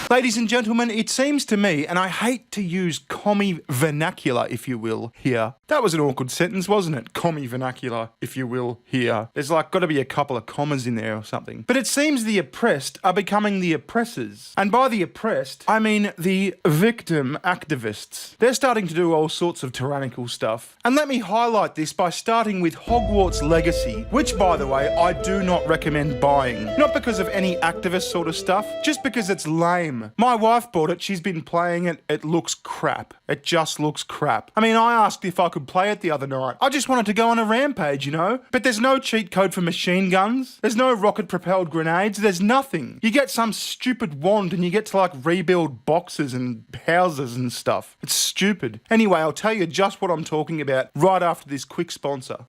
Ladies and gentlemen, it seems to me, and I hate to use commie vernacular, if you will, here. That was an awkward sentence, wasn't it? Commie vernacular, if you will, here. There's like got to be a couple of commas in there or something. But it seems the oppressed are becoming the oppressors. And by the oppressed, I mean the victim activists. They're starting to do all sorts of tyrannical stuff. And let me highlight this by starting with Hogwarts Legacy, which, by the way, I do not recommend buying. Not because of any activist sort of stuff, just because it's lame. My wife bought it, she's been playing it, it looks crap. It just looks crap. I mean, I asked if I could play it the other night. I just wanted to go on a rampage, you know? But there's no cheat code for machine guns, there's no rocket-propelled grenades, there's nothing. You get some stupid wand and you get to like rebuild boxes and houses and stuff. It's stupid. Anyway, I'll tell you just what I'm talking about right after this quick sponsor.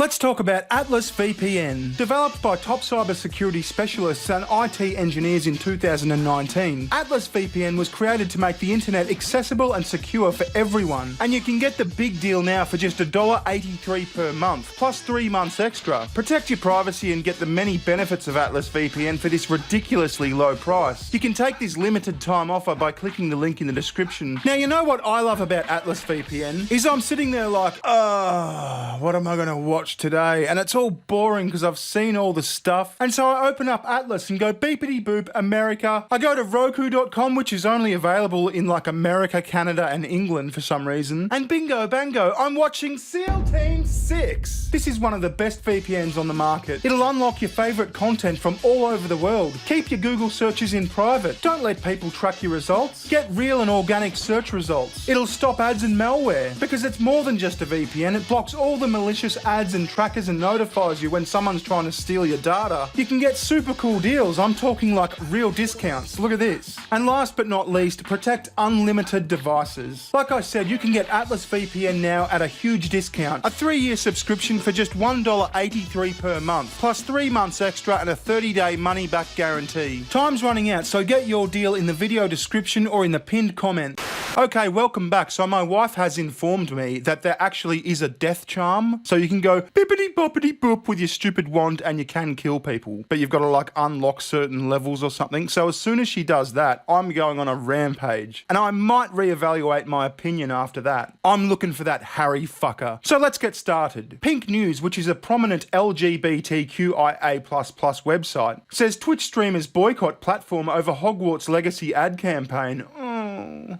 Let's talk about Atlas VPN. Developed by top cybersecurity specialists and IT engineers in 2019, Atlas VPN was created to make the internet accessible and secure for everyone. And you can get the big deal now for just $1.83 per month, plus 3 months extra. Protect your privacy and get the many benefits of Atlas VPN for this ridiculously low price. You can take this limited time offer by clicking the link in the description. Now, you know what I love about Atlas VPN? Is I'm sitting there like, what am I going to watch today? And it's all boring because I've seen all the stuff. And so I open up Atlas and go beepity boop America. I go to Roku.com, which is only available in like America, Canada and England for some reason. And bingo bango, I'm watching SEAL Team 6. This is one of the best VPNs on the market. It'll unlock your favourite content from all over the world. Keep your Google searches in private. Don't let people track your results. Get real and organic search results. It'll stop ads and malware because it's more than just a VPN. It blocks all the malicious ads and trackers and notifies you when someone's trying to steal your data. You can get super cool deals. I'm talking like real discounts. Look at this. And last but not least, protect unlimited devices. Like I said, you can get Atlas VPN now at a huge discount. A 3-year subscription for just $1.83 per month, plus 3 months extra and a 30-day money-back guarantee. Time's running out, so get your deal in the video description or in the pinned comment. Okay, welcome back. So my wife has informed me that there actually is a death charm. So you can go bippity boppity boop with your stupid wand and you can kill people. But you've got to like unlock certain levels or something. So as soon as she does that, I'm going on a rampage. And I might reevaluate my opinion after that. I'm looking for that Harry fucker. So let's get started. Pink News, which is a prominent LGBTQIA++ website, says Twitch streamers boycott platform over Hogwarts Legacy ad campaign.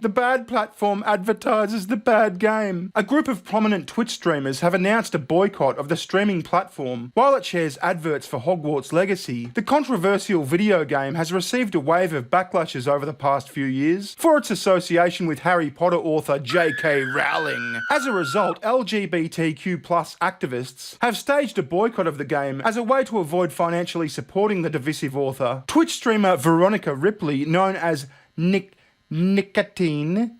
The bad platform advertises the bad game. A group of prominent Twitch streamers have announced a boycott of the streaming platform while it shares adverts for Hogwarts Legacy. The controversial video game has received a wave of backlashes over the past few years for its association with Harry Potter author J.K. Rowling. As a result, LGBTQ+ activists have staged a boycott of the game as a way to avoid financially supporting the divisive author. Twitch streamer Veronica Ripley, known as Nicotine.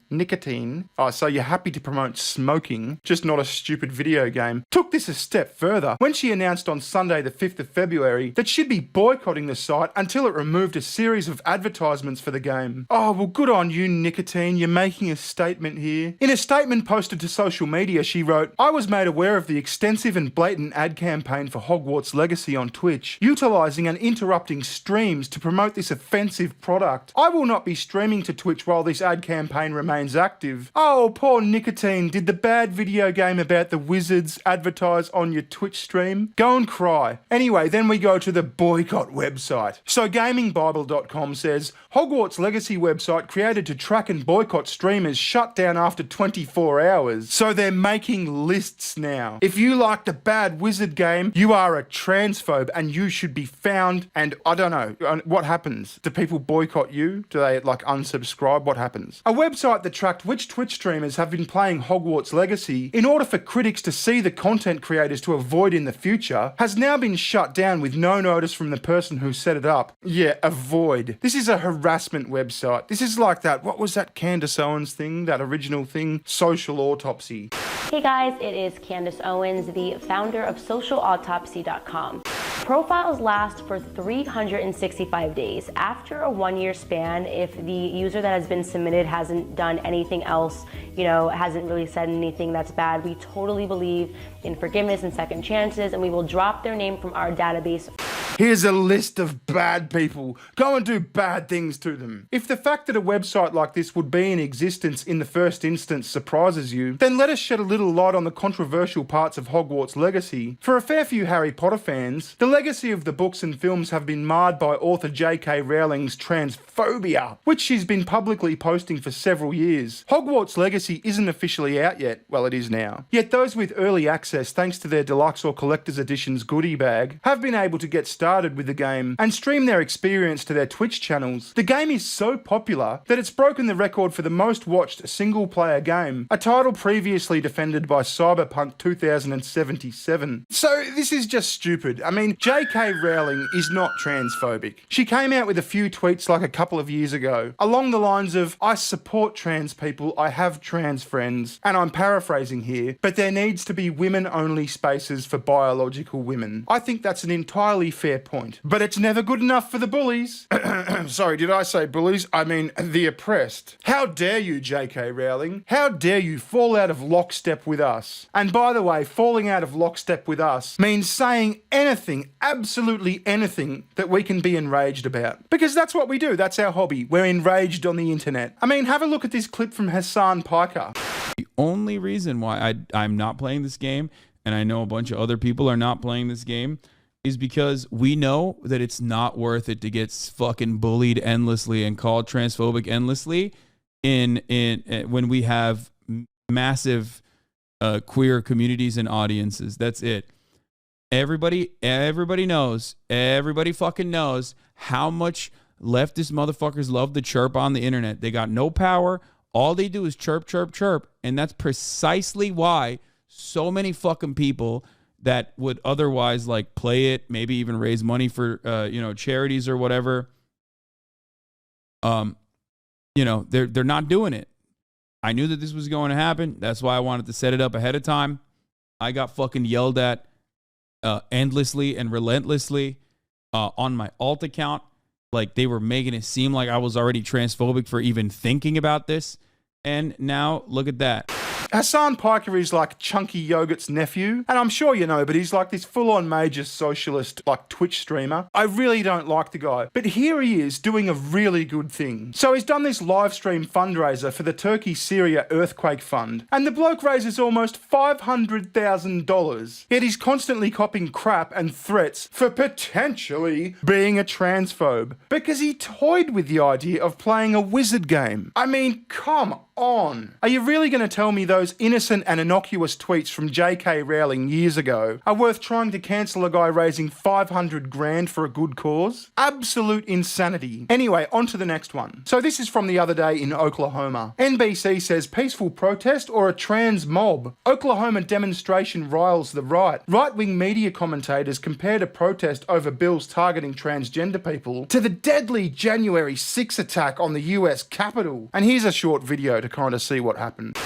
Oh, so you're happy to promote smoking, just not a stupid video game. Took this a step further when she announced on Sunday the 5th of February that she'd be boycotting the site until it removed a series of advertisements for the game. Oh, well, good on you, Nicotine. You're making a statement here. In a statement posted to social media, she wrote, "I was made aware of the extensive and blatant ad campaign for Hogwarts Legacy on Twitch, utilising and interrupting streams to promote this offensive product. I will not be streaming to Twitch while this ad campaign remains active." Oh, poor Nicotine. Did the bad video game about the wizards advertise on your Twitch stream? Go and cry. Anyway, then we go to the boycott website. So gamingbible.com says, Hogwarts Legacy website created to track and boycott streamers shut down after 24 hours. So they're making lists now. If you like the bad wizard game, you are a transphobe and you should be found. And I don't know, what happens? Do people boycott you? Do they like unsubscribe? What happens? A website that tracked which Twitch streamers have been playing Hogwarts Legacy in order for critics to see the content creators to avoid in the future has now been shut down with no notice from the person who set it up. Yeah, avoid. This is a harassment website. This is like that, what was that Candace Owens thing, that original thing? Social Autopsy. Hey guys, it is Candace Owens, the founder of socialautopsy.com. Profiles last for 365 days. After a 1-year span, if the user that has been submitted hasn't done anything else, hasn't really said anything that's bad, we totally believe in forgiveness and second chances, and we will drop their name from our database. Here's a list of bad people. Go and do bad things to them. If the fact that a website like this would be in existence in the first instance surprises you, then let us shed a little light on the controversial parts of Hogwarts legacy. For a fair few Harry Potter fans, the legacy of the books and films have been marred by author J.K. Rowling's transphobia, which she's been publicly posting for several years. Hogwarts legacy isn't officially out yet. Well, it is now. Yet those with early access, thanks to their deluxe or collector's editions goodie bag, have been able to get started with the game and stream their experience to their Twitch channels. The game is so popular that it's broken the record for the most watched single-player game, a title previously defended by Cyberpunk 2077. So this is just stupid. I mean, J.K. Rowling is not transphobic. She came out with a few tweets like a couple of years ago, along the lines of, "I support trans people, I have trans friends," and I'm paraphrasing here, but there needs to be women-only spaces for biological women. I think that's an entirely fair point. But it's never good enough for the bullies. Sorry, did I say bullies? I mean the oppressed. How dare you, J.K. Rowling? How dare you fall out of lockstep with us? And by the way, falling out of lockstep with us means saying anything, absolutely anything, that we can be enraged about. Because that's what we do, that's our hobby. We're enraged on the internet. I mean, have a look at this clip from Hassan Piker. The only reason why I'm not playing this game, and I know a bunch of other people are not playing this game, is because we know that it's not worth it to get fucking bullied endlessly and called transphobic endlessly when we have massive queer communities and audiences. That's it. Everybody knows, everybody fucking knows how much leftist motherfuckers love to chirp on the internet. They got no power. All they do is chirp, chirp, chirp. And that's precisely why so many fucking people that would otherwise like play it, maybe even raise money for, charities or whatever. They're not doing it. I knew that this was going to happen. That's why I wanted to set it up ahead of time. I got fucking yelled at endlessly and relentlessly on my alt account. Like they were making it seem like I was already transphobic for even thinking about this. And now look at that. Hassan Piker is like Chunky Yogurt's nephew, and I'm sure you know, but he's like this full-on major socialist, like Twitch streamer. I really don't like the guy, but here he is doing a really good thing. So he's done this live stream fundraiser for the Turkey-Syria Earthquake Fund, and the bloke raises almost $500,000. Yet he's constantly copping crap and threats for potentially being a transphobe, because he toyed with the idea of playing a wizard game. I mean, come on. Are you really going to tell me those innocent and innocuous tweets from J.K. Rowling years ago are worth trying to cancel a guy raising $500,000 for a good cause? Absolute insanity. Anyway, on to the next one. So this is from the other day in Oklahoma. NBC says peaceful protest or a trans mob? Oklahoma demonstration riles the right. Right-wing media commentators compared a protest over bills targeting transgender people to the deadly January 6 attack on the US Capitol. And here's a short video to kind of see what happened.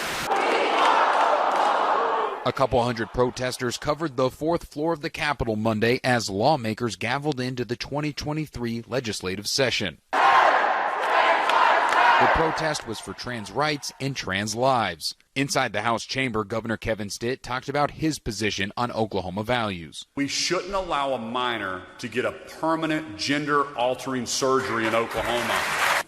A couple hundred protesters covered the fourth floor of the Capitol Monday as lawmakers gavelled into the 2023 legislative session. The protest was for trans rights and trans lives. Inside the House chamber, Governor Kevin Stitt talked about his position on Oklahoma values. We shouldn't allow a minor to get a permanent gender-altering surgery in Oklahoma.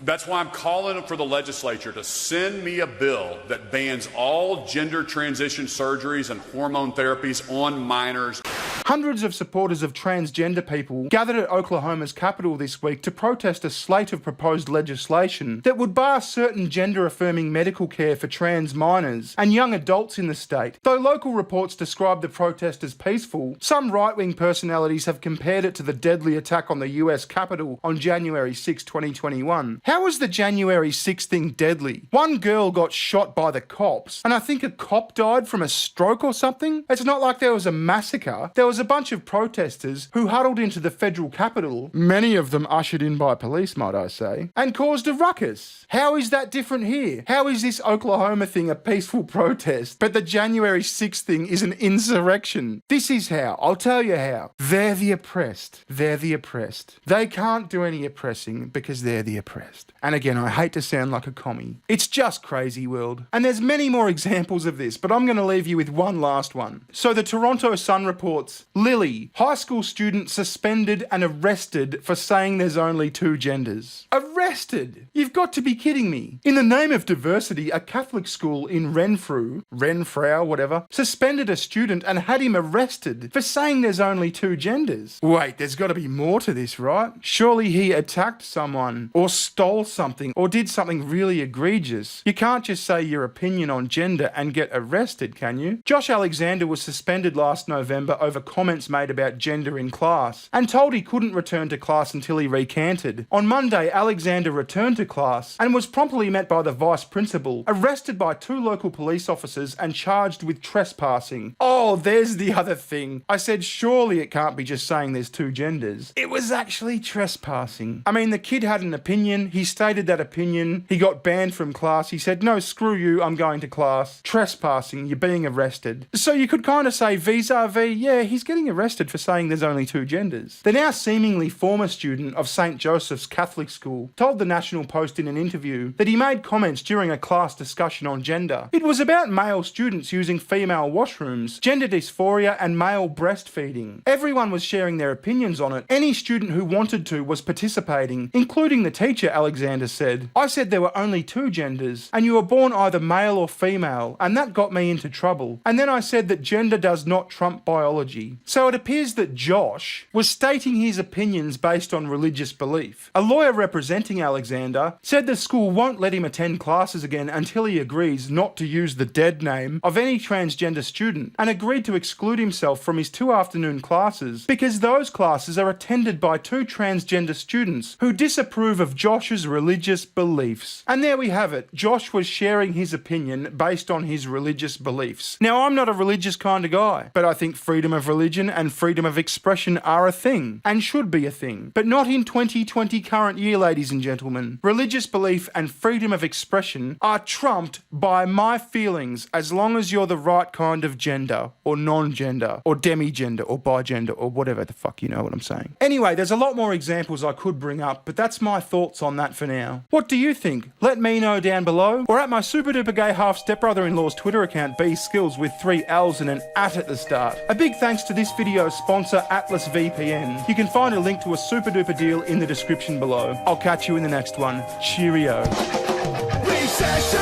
That's why I'm calling for the legislature to send me a bill that bans all gender transition surgeries and hormone therapies on minors. Hundreds of supporters of transgender people gathered at Oklahoma's Capitol this week to protest a slate of proposed legislation that would bar certain gender-affirming medical care for trans minors and young adults in the state. Though local reports describe the protest as peaceful, some right-wing personalities have compared it to the deadly attack on the US Capitol on January 6, 2021. How was the January 6 thing deadly? One girl got shot by the cops, and I think a cop died from a stroke or something. It's not like there was a massacre. There was a bunch of protesters who huddled into the federal Capitol, many of them ushered in by police, might I say, and caused a ruckus. How is that different here? How is this Oklahoma thing a peaceful protest, but the January 6 thing is an insurrection? This is how. I'll tell you how. They're the oppressed. They're the oppressed. They can't do any oppressing because they're the oppressed. And again, I hate to sound like a commie. It's just crazy world. And there's many more examples of this, but I'm going to leave you with one last one. So the Toronto Sun reports, genders. Lily, high school student suspended and arrested for saying there's only 2 genders. Arrested? You've got to be kidding me. In the name of diversity, a Catholic school in Renfrew, whatever, suspended a student and had him arrested for saying there's only 2 genders. Wait, there's got to be more to this, right? Surely he attacked someone, or stole something, or did something really egregious. You can't just say your opinion on gender and get arrested, can you? Josh Alexander was suspended last November over comments made about gender in class, and told he couldn't return to class until he recanted. On Monday, Alexander returned to class and was promptly met by the vice principal, arrested by 2 local police officers and charged with trespassing. Oh, there's the other thing. I said surely it can't be just saying there's 2 genders. It was actually trespassing. I mean, the kid had an opinion, he stated that opinion, he got banned from class, he said, no, screw you, I'm going to class. Trespassing, you're being arrested. So you could kind of say vis-a-vis, yeah, he's getting arrested for saying there's only 2 genders. The now seemingly former student of St. Joseph's Catholic School told the National Post in an interview that he made comments during a class discussion on gender. It was about male students using female washrooms, gender dysphoria and male breastfeeding. Everyone was sharing their opinions on it. Any student who wanted to was participating, including the teacher, Alexander said. I said there were only 2 genders, and you were born either male or female, and that got me into trouble. And then I said that gender does not trump biology. So it appears that Josh was stating his opinions based on religious belief. A lawyer representing Alexander said the school won't let him attend classes again until he agrees not to use the dead name of any transgender student, and agreed to exclude himself from his 2 afternoon classes because those classes are attended by 2 transgender students who disapprove of Josh's religious beliefs. And there we have it. Josh was sharing his opinion based on his religious beliefs. Now, I'm not a religious kind of guy, but I think freedom of religion and freedom of expression are a thing, and should be a thing. But not in 2020 current year, ladies and gentlemen. Religious belief and freedom of expression are trumped by my feelings as long as you're the right kind of gender, or non-gender, or demi-gender, or bi-gender, or whatever the fuck, you know what I'm saying. Anyway, there's a lot more examples I could bring up, but that's my thoughts on that for now. What do you think? Let me know down below, or at my super duper gay half stepbrother-in-law's Twitter account, bskills with 3 L's and an at the start. A big thanks to this video's sponsor, Atlas VPN. You can find a link to a super duper deal in the description below. I'll catch you in the next one. Cheerio. Recession,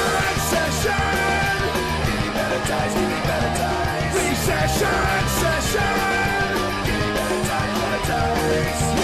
getting better times. Recession, getting better times.